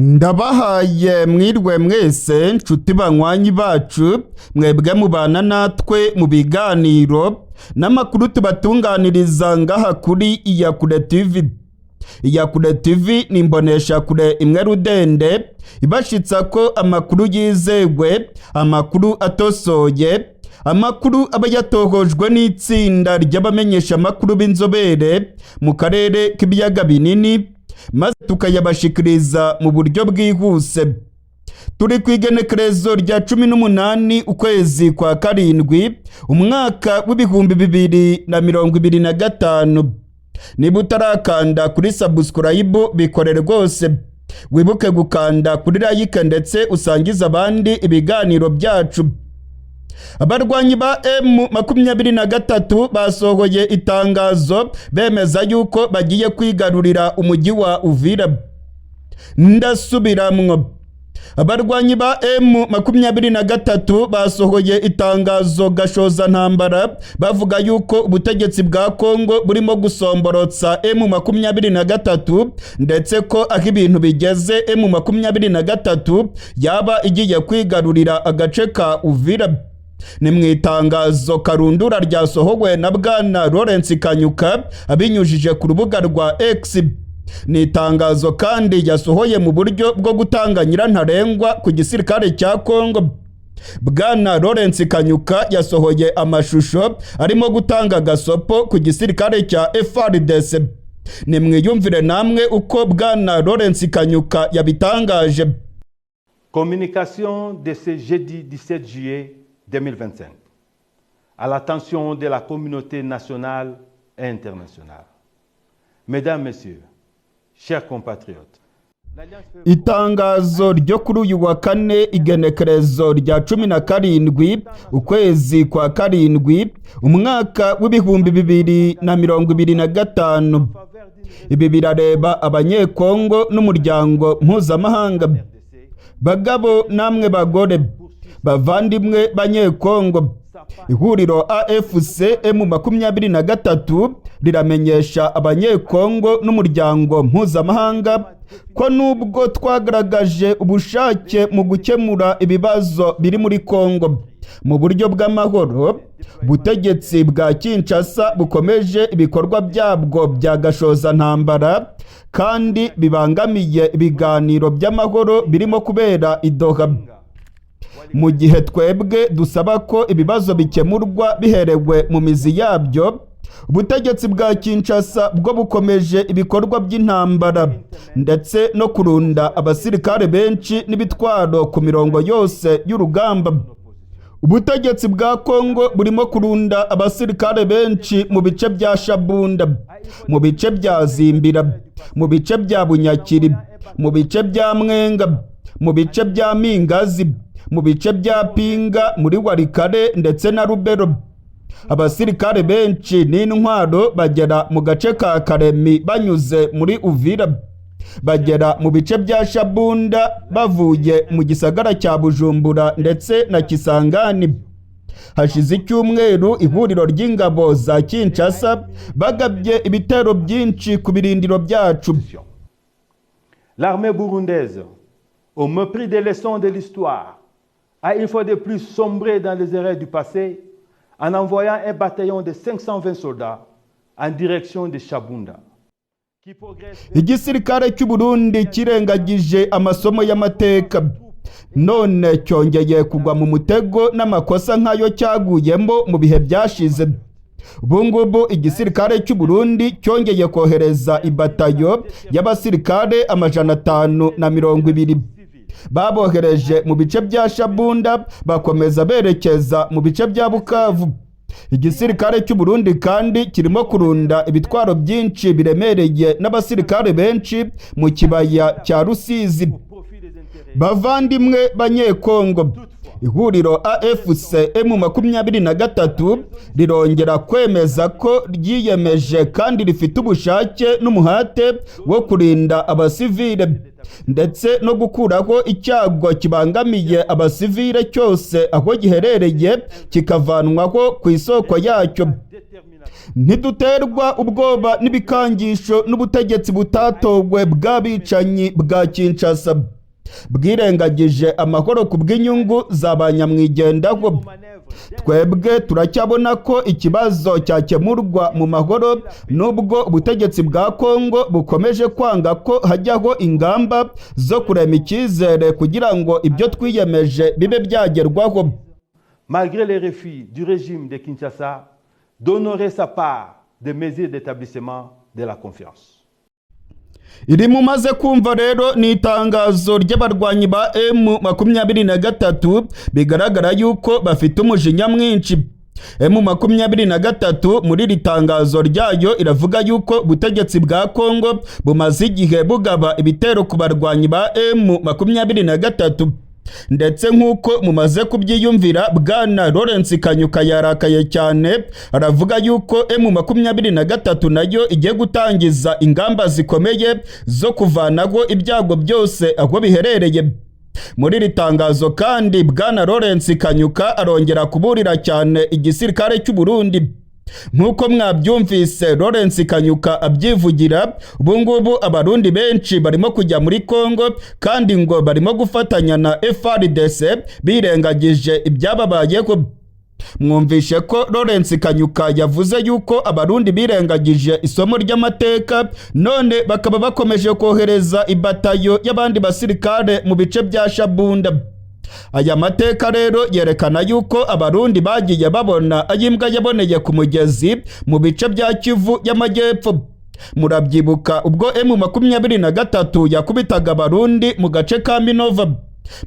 Ndabahaye mwirwe mwese nshuti banywanyi bacu mwebwe mubana natwe mu biganiro n'amakuru tubatunganiriza ngaha kuri Iyakure TV. Iyakure TV ni imbonesha kure imwe rudende ibashitsa ko amakuru yizewe, amakuru atosoye, amakuru aba yatohojwe n'itsinda ry'abamenyesha amakuru b'inzobere mu karere k'ibiyaga binini maze tukayabashikiriza mu buryo bwihuse. Turi kwigenekerezo rya 18 ukwezi kwa karindwi umwaka w'ibihumbi 2025. Niba utarakanda kuri subscribe bikorere rwose, wibuke gukanda kuri like ndetse usangiza abandi ibiganiro byacu. Abarwanyi ba M23 basohoye itangazo bemeza yuko bagiye kwigarurira umujyi wa Uvira. Ndasubiramwo, abarwanyi ba M23 basohoye itangazo gashoza ntambara bavuga yuko ubutegetsi bwa Kongo burimo gusomborotsa M23 ndetse ko aho ibintu bigeze M23 yaba igiye kwigarurira agace ka Uvira. Ni mu itangazo karundura ryasohowe na Bwana Lawrence Kanyuka abinyujije ku rubuga rwa X. Ni itangazo kandi yasohoye mu buryo bwo gutanga nyirantarengwa ku gisirikare cya Kongo. Bwana Lawrence Kanyuka yasohoye amashusho arimo gutanga gasopo ku gisirikare cya FARDC. Ni mwiyumvire namwe uko Bwana Lawrence Kanyuka yabitangaje. Communication de ce jeudi 17 juillet 2025 à l'attention de la communauté nationale et internationale. Mesdames, Messieurs, chers compatriotes, Itangazo ryo kuri uyu wa kane igenekerezo rya 17 ukwezi kwa karindwi umwaka w'ibihumbi 2025. Ibi birareba abanyekongo n'umuryango mpuzamahanga. Bagabo namwe bagore, bavandimwe banyekongo, ihuriro AFC M23 riramenyesha abanyekongo n'umuryango mpuzamahanga ko nubwo twagaragaje ubushake mu gukemura ibibazo biri muri Kongo mu buryo bw'amahoro, ubutegetsi bwa Kinshasa bukomeje ibikorwa byabwo bya gashoza ntambara kandi bibangamiye ibiganiro by'amahoro birimo kubera i Doha. Mu gihe twebwe dusaba ko ibibazo bikemurwa biherewe mu mizi yabyo, ubutegetsi bwa Kinshasa bwo bukomeje ibikorwa by'intambara ndetse no kurunda abasirikare benshi n'ibitwaro ku mirongo yose y'urugamba. Ubutegetsi bwa Kongo burimo kurunda abasirikare benshi mu bice bya Shabunda, mu bice bya Zimbira, mu bice bya Bunyakiri, mu bice bya Mwenga, mu bice bya Mingazi, mu bice bya Pinga, muri Warikare ndetse na Rubero. Abasirikare benshi n'intwaro bagera mu gace ka Karemi banyuze muri Uvira, bagera mu bice bya Shabunda bavuye mu gisagara cya Bujumbura ndetse na Kisangani. Hashize icyumweru ihuriro ry'ingabo za Kinshasa bagabye ibitero byinshi ku birindiro byacu. L'armée burundaise, au mépris des leçons de l'histoire, a une fois de plus sombré dans les erreurs du passé en envoyant un bataillon de 520 soldats en direction de Shabunda. Igisirikare cy'u Burundi kirengagije amasomo y'amateka, none cyongeye kugwa mu mutego n'amakosa nk'ayo cyaguyemo mu bihe byashize. Ubungubu igisirikare cy'u Burundi cyongeye kohereza ibatayo y'abasirikare 520. Babohereje mu bice bya Shabunda bakomeza berekeza mu bice bya Bukavu. Igisirikare cy'u Burundi kandi kirimo kurunda ibitwaro byinshi biremereye n'abasirikare benshi mu kibaya cya Rusizi. Bavandimwe banyekongo, ihuriro AFC M23 rirongera kwemeza ko ryiyemeje kandi rifite ubushake n'umuhate wo kurinda abasivile ndetse no gukuraho icyago kibangamiye abasivile cyose aho giherereye kikavanwaho ku isoko yacyo. Ntiduterwa ubwoba n'ibikangisho n'ubutegetsi butatowe bw'abicanyi bwa Kinshasa bwirengagije amahoro ku bw'inyungu z'abanyamwigendaho. Twebwe turacyabona ko ikibazo cyakemurwa mu mahoro nubwo ubutegetsi bwa Kongo bukomeje kwanga ko hajyaho ingamba zo kurema icyizere kugira ngo ibyo twiyemeje bibe byagerwaho. Malgré les refus du régime de Kinshasa d'honorer sa part des mesures d'établissement de la confiance. Iri mumaze kumva rero ni itangazo ry'abarwanyi ba M23 bigaragara yuko bafite umujinya mwinshi. M23 muri iri tangazo ryayo iravuga yuko ubutegetsi bwa Kongo bumaze igihe bugaba ibitero ku barwanyi ba M23 ndetse nk'uko mumaze kubyiyumvira Bwana Lawrence Kanyuka yarakaye cyane, aravuga yuko M23 nayo igiye gutangiza ingamba zikomeye zo kuvanaho ibyago byose aho biherereye. Muri iri tangazo kandi Bwana Lawrence Kanyuka arongera kuburira cyane igisirikare cy'u Burundi. Nk'uko mwabyumvise Lawrence Kanyuka abyivugira, ubu ngubu abarundi benshi barimo kujya muri Kongo kandi ngo barimo gufatanya na FARDC birengagije ibyababayeho. Mwumvishe ko Lawrence Kanyuka yavuze yuko abarundi birengagije isomo ry'amateka none bakaba bakomeje kohereza ibatayo y'abandi basirikare mu bice bya Shabunda. Aya mateka rero yerekana yuko abarundi bagiye babona ayimbwa yaboneye ku mugezi mu bice bya Kivu y'Amajyepfo. Murabyibuka ubwo M23 yakubitaga abarundi mu gace ka Minova.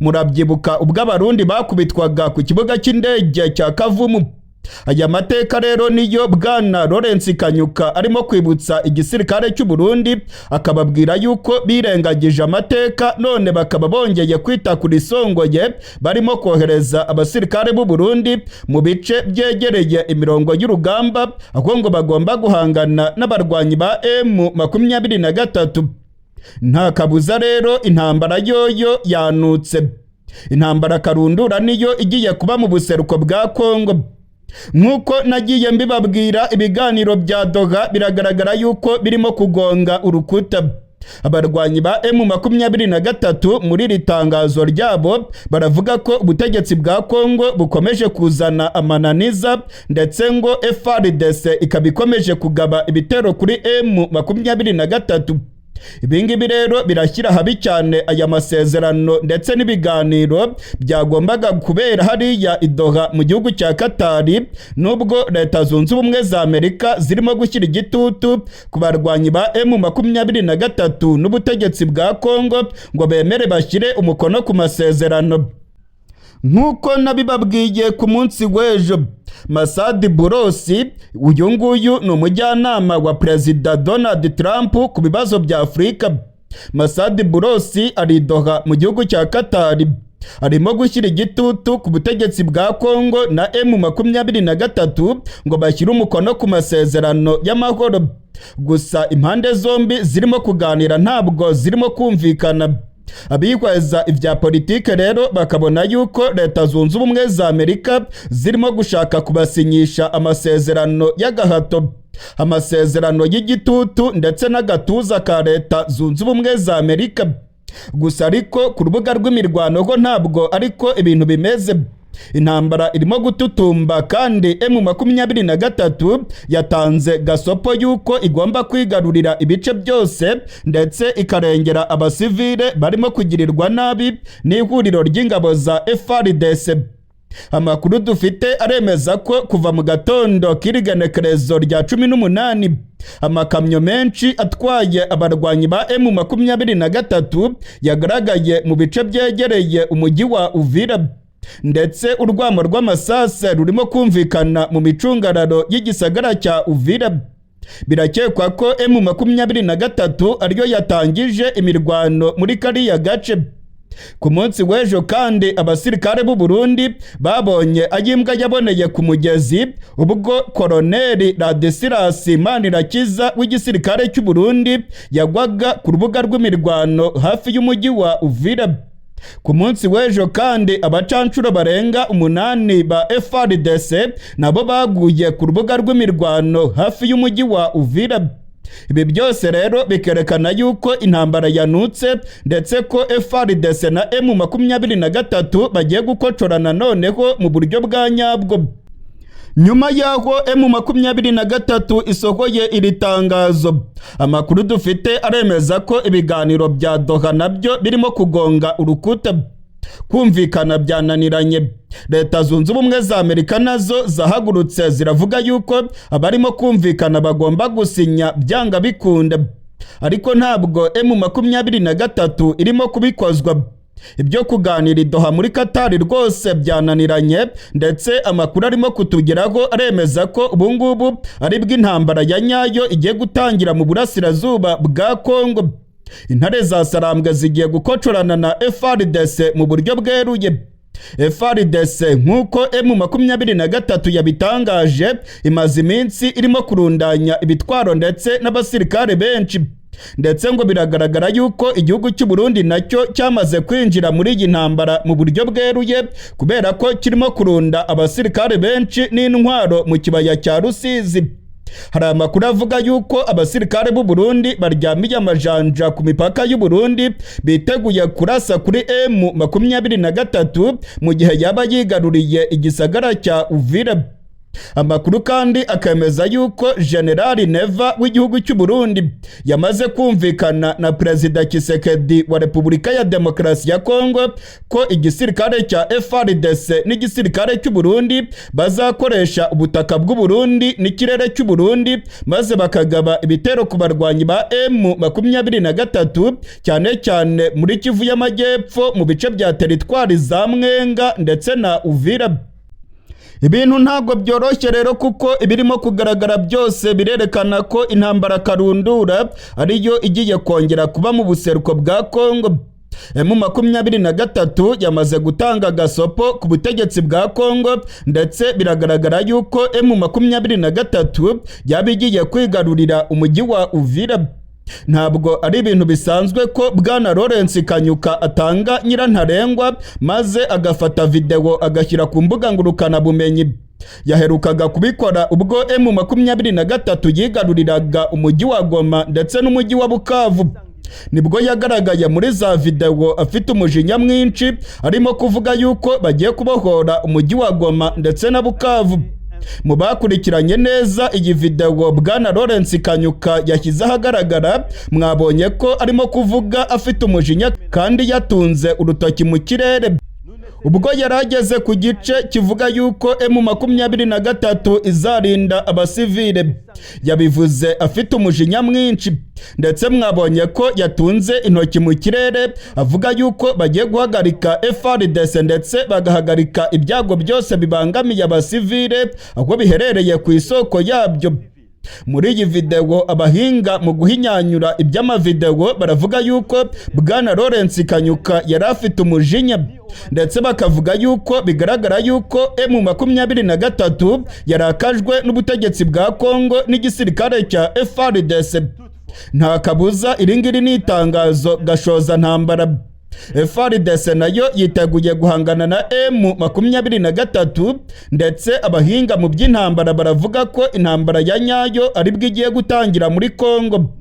Murabyibuka ubwo abarundi bakubitwaga ku kibuga cy'indege cya Kavumu. Aya mateka rero niyo Bwana Lawrence Kanyuka arimo kwibutsa igisirikare cy'u Burundi, akababwira yuko birengagije amateka none bakaba bongeye kwita kuri Songoye, barimo kohereza abasirikare b'u Burundi mu bice byegereye imirongo y'urugamba aho ngo bagomba guhangana n'abarwanyi ba M23. Nta kabuza rero intambara yoyo yanutse. Intambara karundura niyo igiye kuba mu buseruko bwa Kongo. Nk'uko nagiye mbibabwira, ibiganiro bya Doha biragaragara yuko birimo kugonga urukuta. Abarwanyi ba M23 muri iri tangazo ryabo baravuga ko ubutegetsi bwa Kongo bukomeje kuzana amananiza ndetse ngo FARDC ikabikomeje kugaba ibitero kuri M23. Ibingibi rero birashyira habi cyane aya masezerano ndetse n'ibiganiro byagombaga kubera hariya i Doha mu gihugu cya Katari, nubwo Leta Zunze Ubumwe za Amerika zirimo gushyira igitutu ku barwanyi ba M23 n'ubutegetsi bwa Kongo ngo bemere bashyire umukono ku masezerano. Nk'uko nabibabwiye ku munsi w'ejo, Masadi Burosi, uyu nguyu ni umujyanama wa Perezida Donald Trump ku bibazo bya Afurika. Masadi Burosi ari Doha mu gihugu cya Katari, arimo gushyira igitutu ku butegetsi bwa Kongo na M23 ngo bashyire umukono ku masezerano y'amahoro. Gusa impande zombi zirimo kuganira ntabwo zirimo kumvikana. Abihweza ibya politike rero bakabona yuko Leta Zunze Ubumwe za Amerika zirimo gushaka kubasinyisha amasezerano y'agahato, amasezerano y'igitutu ndetse n'agatuza ka Leta Zunze Ubumwe za Amerika. Gusa ariko ku rubuga rw'imirwano ho ntabwo ariko ibintu bimeze. Intambara irimo gututumba kandi M23 yatanze gasopo yuko igomba kwigarurira ibice byose ndetse ikarengera abasivile barimo kugirirwa nabi n'ihuriro ry'ingabo za FARDC. Amakuru dufite aremeza ko kuva mu gatondo k'irigenekerezo rya 18 amakamyo menshi atwaye abarwanyi ba M23 yagaragaye mu bice byegereye umujyi wa Uvira. Ndetse urwamo rw'amasase rurimo kumvikana mu micungararo y'igisagara cya Uvira. Birakekwa ko M23 ariyo yatangije imirwano muri kariya gace. ku munsi w'ejo kandi abasirikare b'u Burundi babonye ayimbwa yaboneye ku mugezi ubwo Koloneli Ladislas Manirakiza w'igisirikare cy'u Burundi yagwaga ku rubuga rw'imirwano hafi y'umujyi wa Uvira. Ku munsi w'ejo kandi abacancuro barenga 8 ba FARDC nabo baguye ku rubuga rw'imirwano hafi y'umujyi wa Uvira. Ibi byose rero bikerekana yuko intambara yanutse ndetse ko FARDC na M23 bagiye gukocorana noneho mu buryo bwa nyabwo. Nyuma yaho M23 isohoye iri tangazo, amakuru dufite aremeza ko ibiganiro bya Doha nabyo birimo kugonga urukuta. Kumvikana byananiranye. Leta Zunze Ubumwe za Amerika nazo zahagurutse ziravuga yuko abarimo kumvikana bagomba gusinya byanga bikunda, ariko ntabwo M23 irimo kubikozwa. Ibyo kuganira Doha muri Qatar rwose byananiranye, ndetse amakuru arimo kutugeraho aremeza ko ubungubu ari bw'intambara ya nyayo igiye gutangira mu burasirazuba bwa Kongo. Intare za Sarambwe zigiye gukocorana na FARDC mu buryo bweruye. FARDC nk'uko M23 yabitangaje imaze iminsi irimo kurundanya ibitwaro ndetse n'abasirikare benshi, ndetse ngo biragaragara yuko igihugu cy'u Burundi nacyo cyamaze kwinjira muri iyi ntambara mu buryo bweruye, kubera ko kirimo kurunda abasirikare benshi n'intwaro mu kibaya cya Rusizi. Hari amakuru avuga yuko abasirikare b'u Burundi baryamiye amajanja ku mipaka y'u Burundi biteguye kurasa kuri M23 mu gihe yaba yigaruriye igisagara cya Uvira. Amakuru kandi akemeza yuko General Neva w'igihugu cy'u Burundi yamaze kumvikana na Perezida Tshisekedi wa Repubulika ya Demokarasi ya Kongo ko igisirikare cya FARDC n'igisirikare cy'u Burundi bazakoresha ubutaka bw'u Burundi n'ikirere cy'u Burundi maze bakagaba ibitero ku barwanyi ba M23 cyane cyane muri Kivu y'Amajyepfo mu bice bya teritwari za Mwenga ndetse na Uvira. Ibintu ntabwo byoroshye rero, kuko ibirimo kugaragara byose birerekana ko intambara karundura ariyo igiye kongera kuba mu buseruko bwa Kongo. M23 yamaze gutanga gasopo ku butegetsi bwa Kongo, ndetse biragaragara yuko M23 yabigiye kwigarurira umujyi wa Uvira. Ntabwo ari ibintu bisanzwe ko Bwana Lawrence Kanyuka atanga nyirantarengwa maze agafata video agashyira ku mbuga ngurukana bumenyi. Yaherukaga kubikora ubwo M23 yigaruriraga umujyi wa Goma ndetse n'umujyi wa Bukavu. Nibwo yagaragaye muri za video afite umujinya mwinshi arimo kuvuga yuko bagiye kubohora umujyi wa Goma ndetse na Bukavu. Mu bakurikiranye neza iyi video Bwana Lawrence Kanyuka yashyize ahagaragara, mwabonye ko arimo kuvuga afite umujinya kandi yatunze urutoki mu kirere. Ubwo yarageze ku gice kivuga yuko M23 izarinda abasivile, yabivuze afite umujinya mwinshi, ndetse mwabonye ko yatunze intoki mu kirere avuga yuko bagiye guhagarika FARDC ndetse bagahagarika ibyago byose bibangamiye abasivile aho biherereye ku isoko yabyo. Muri iyi video abahinga mu guhinyanyura iby'amavideo baravuga yuko Bwana Lawrence Kanyuka yari afite umujinya, ndetse bakavuga yuko bigaragara yuko M23 yarakajwe n'ubutegetsi bwa Kongo n'igisirikare cya FARDC. Nta kabuza iringiri ni itangazo gashoza ntambara. FARDC nayo yiteguye guhangana na M23, ndetse abahinga mu by'intambara baravuga ko intambara ya nyayo ari bwo igiye gutangira muri Kongo.